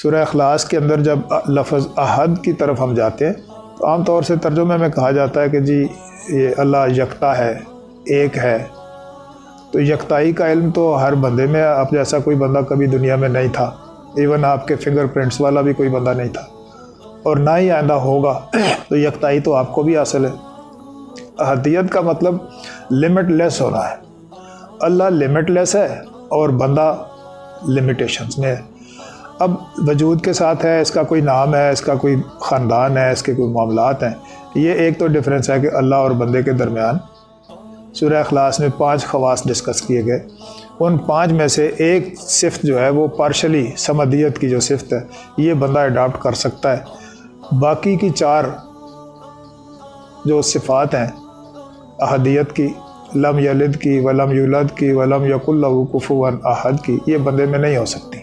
سورہ اخلاص کے اندر جب لفظ احد کی طرف ہم جاتے ہیں تو عام طور سے ترجمے میں کہا جاتا ہے کہ جی یہ اللہ یکتا ہے، ایک ہے۔ تو یکتائی کا علم تو ہر بندے میں، آپ جیسا کوئی بندہ کبھی دنیا میں نہیں تھا، ایون آپ کے فنگر پرنٹس والا بھی کوئی بندہ نہیں تھا، اور نہ ہی آئندہ ہوگا۔ تو یکتائی تو آپ کو بھی حاصل ہے۔ احدیت کا مطلب لمٹ لیس ہونا ہے۔ اللہ لمٹ لیس ہے اور بندہ لمیٹیشنز میں ہے۔ اب وجود کے ساتھ ہے، اس کا کوئی نام ہے، اس کا کوئی خاندان ہے، اس کے کوئی معاملات ہیں۔ یہ ایک تو ڈفرینس ہے کہ اللہ اور بندے کے درمیان سورہ اخلاص میں 5 خواص ڈسکس کیے گئے۔ ان 5 میں سے ایک صفت جو ہے وہ پارشلی سمدیت کی جو صفت ہے یہ بندہ اڈاپٹ کر سکتا ہے۔ باقی کی 4 جو صفات ہیں احدیت کی، لم یلد کی، ولم یولد کی، ولم یکن لہ کفوا احد کی، یہ بندے میں نہیں ہو سکتی۔